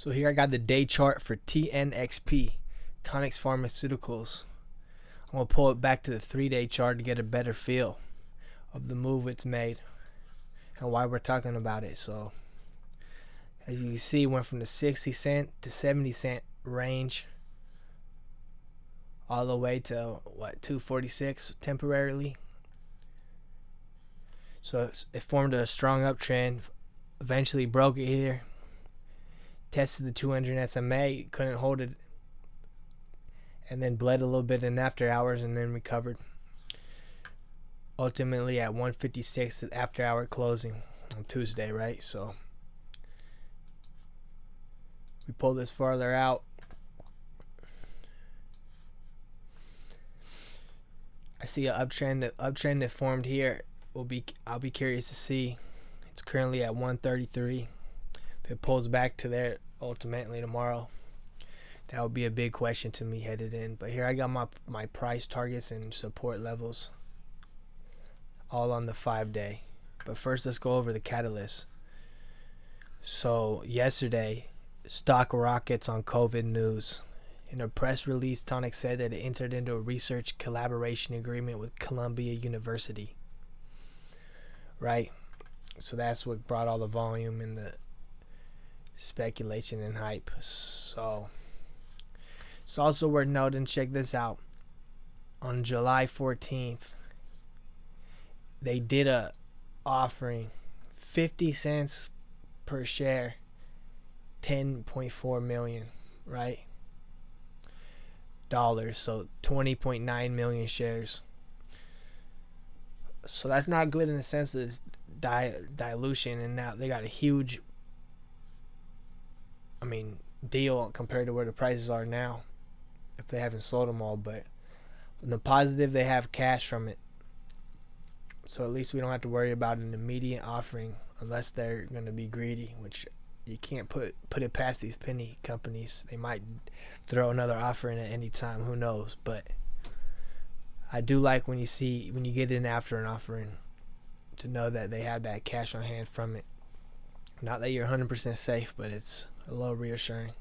So here I got the day chart for TNXP, Tonics Pharmaceuticals. I'm going to pull it back to the 3-day chart to get a better feel of the move it's made and why we're talking about it. So as you can see, it went from the 60 cent to 70 cent range all the way to 246 temporarily. So it formed a strong uptrend, eventually broke it here, tested the 200 SMA, couldn't hold it, and then bled a little bit in after hours and then recovered. Ultimately at 156 at after hour closing on Tuesday, right? So we pull this farther out. I see an uptrend. The uptrend that formed here I'll be curious to see. It's currently at 133. If it pulls back to there ultimately tomorrow, that would be a big question to me headed in. But here I got my price targets and support levels all on the 5-day. But first, let's go over the catalyst. So yesterday, stock rockets on COVID news. In a press release, Tonic said that it entered into a research collaboration agreement with Columbia University. Right? So that's what brought all the volume and the speculation and hype. So it's also worth noting, check this out. On July 14th, they did a offering, 50 cents per share, 10.4 million, right? Dollars, so 20.9 million shares. So that's not good in the sense that it's dilution, and now they got a huge, deal compared to where the prices are now, if they haven't sold them all. But in the positive, they have cash from it, so at least we don't have to worry about an immediate offering unless they're going to be greedy, which you can't put it past these penny companies. They might throw another offer in at any time, who knows. But I do like when you get in after an offering to know that they have that cash on hand from it. Not that you're 100% safe, but it's a little reassuring.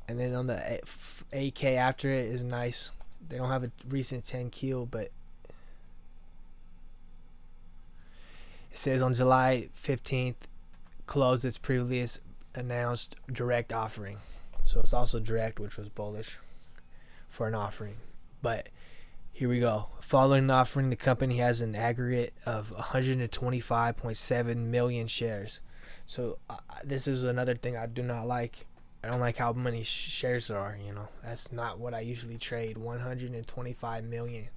And then on the 8K after it is nice. They don't have a recent 10Q, but it says on July 15th, closed its previous announced direct offering. So it's also direct, which was bullish for an offering. But here we go. Following the offering, the company has an aggregate of 125.7 million shares. So this is another thing I do not like. I don't like how many shares there are. That's not what I usually trade. 125 million.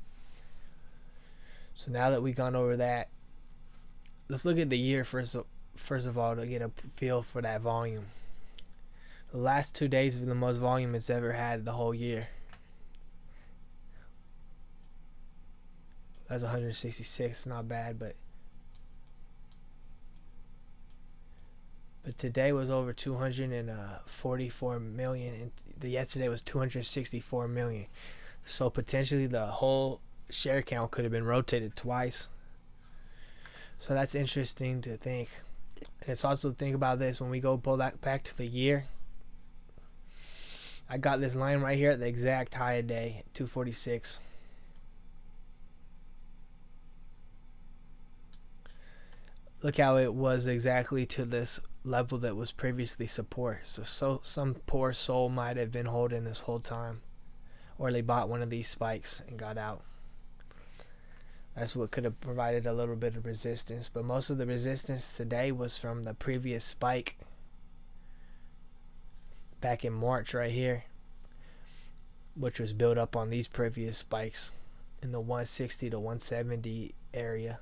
So now that we've gone over that, let's look at the year first of all to get a feel for that volume. The last 2 days have been the most volume it's ever had the whole year. That's 166, not bad, but today was over 244 million, and yesterday was 264 million. So potentially the whole share count could have been rotated twice. So that's interesting to think. And it's also think about this when we go pull that back to the year. I got this line right here at the exact high of day, 246. Look how it was exactly to this level that was previously support. So some poor soul might have been holding this whole time, or they bought one of these spikes and got out. That's what could have provided a little bit of resistance, but most of the resistance today was from the previous spike back in March right here, which was built up on these previous spikes in the 160 to 170 area,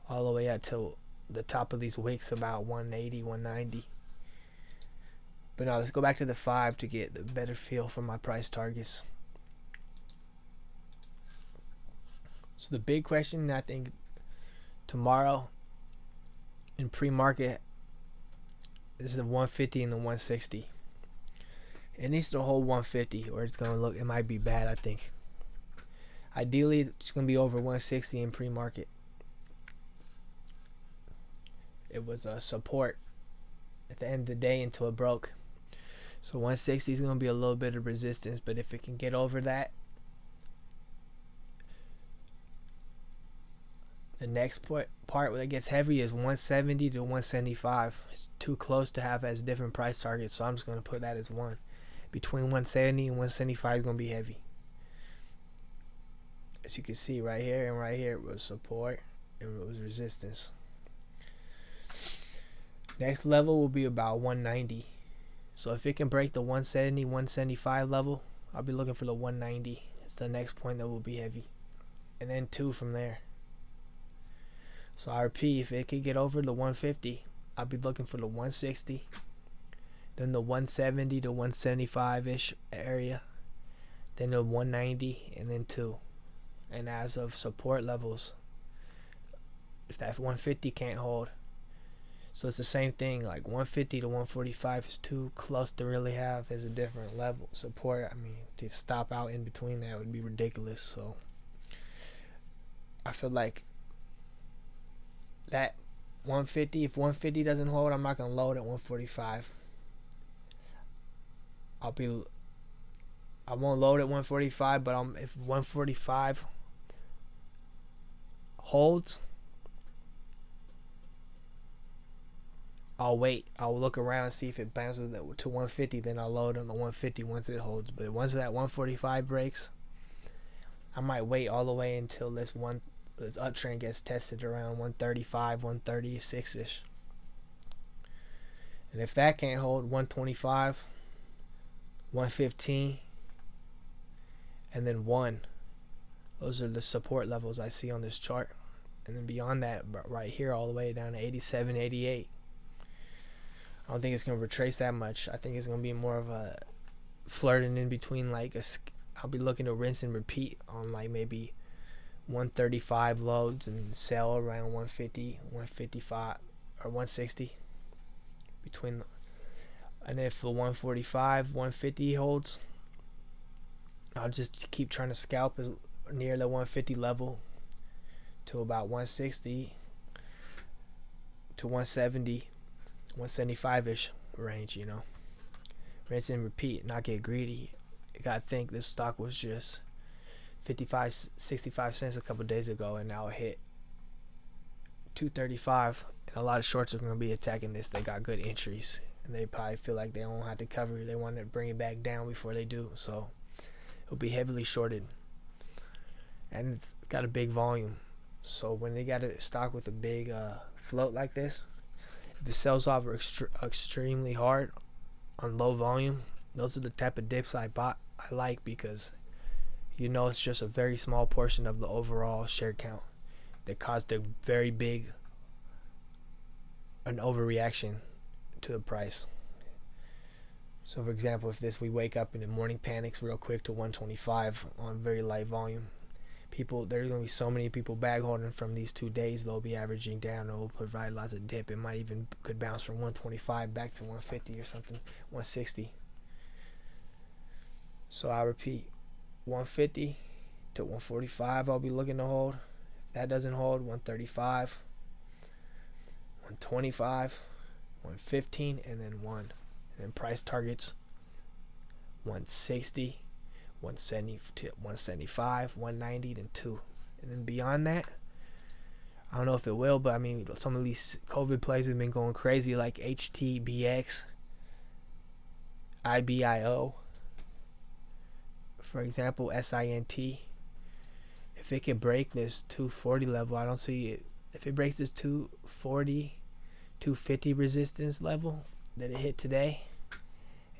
all the way up to the top of these wicks about 180, 190. But now let's go back to the 5 to get the better feel for my price targets. So the big question, I think, tomorrow in pre-market is the 150 and the 160. It needs to hold 150 or it's going to look, it might be bad, I think. Ideally, it's going to be over 160 in pre-market. It was a support at the end of the day until it broke. So 160 is going to be a little bit of resistance, but if it can get over that, the next part where it gets heavy is 170 to 175. It's too close to have as different price targets, so I'm just going to put that as one. Between 170 and 175 is going to be heavy. As you can see right here and right here, it was support and it was resistance. Next level will be about 190. So if it can break the 170, 175 level, I'll be looking for the 190. It's the next point that will be heavy. And then 2 from there. So I repeat, if it could get over the 150, I'll be looking for the 160. Then the 170 to 175-ish area. Then the 190 and then 2. And as of support levels, if that 150 can't hold, so it's the same thing, like 150 to 145 is too close to really have as a different level support. I mean, to stop out in between that would be ridiculous. So I feel like that 150, if 150 doesn't hold, I'm not going to load at 145. I won't load at 145, but if 145 holds, I'll wait. I'll look around and see if it bounces to 150. Then I'll load on the 150 once it holds. But once that 145 breaks, I might wait all the way until this uptrend gets tested around 135, 136 ish. And if that can't hold, 125, 115, and then 1. Those are the support levels I see on this chart. And then beyond that, right here, all the way down to 87, 88. I don't think it's going to retrace that much. I think it's going to be more of a flirting in between, like I'll be looking to rinse and repeat on like maybe 135 loads and sell around 150, 155 or 160 between. And if the 145, 150 holds, I'll just keep trying to scalp as near the 150 level to about 160 to 170. 175-ish range, you know. Rinse and repeat, not get greedy. You gotta think this stock was just 55, 65 cents a couple days ago, and now it hit 235. And a lot of shorts are gonna be attacking this. They got good entries, and they probably feel like they don't have to cover. They want to bring it back down before they do, so it'll be heavily shorted. And it's got a big volume, so when they got a stock with a big float like this, if it sells off extremely hard on low volume, those are the type of dips I like, because you know it's just a very small portion of the overall share count that caused a very big an overreaction to the price. So for example, if we wake up in the morning panics real quick to 125 on very light volume, there's going to be so many people bag holding from these 2 days, they'll be averaging down. It will provide lots of dip. It might even could bounce from 125 back to 150 or something, 160. So I repeat, 150 to 145 I'll be looking to hold. If that doesn't hold, 135, 125, 115, and then 1. And then price targets 160, 170 to 175, 190, then 2. And then beyond that, I don't know if it will, but I mean, some of these COVID plays have been going crazy, like HTBX, IBIO, for example, SINT. If it could break this 240 level, I don't see it. If it breaks this 240, 250 resistance level that it hit today,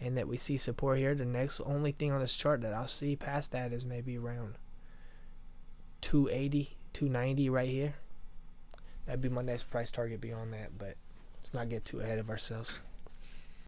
and that we see support here, the next only thing on this chart that I'll see past that is maybe around 280, 290 right here. That'd be my next price target beyond that, but let's not get too ahead of ourselves.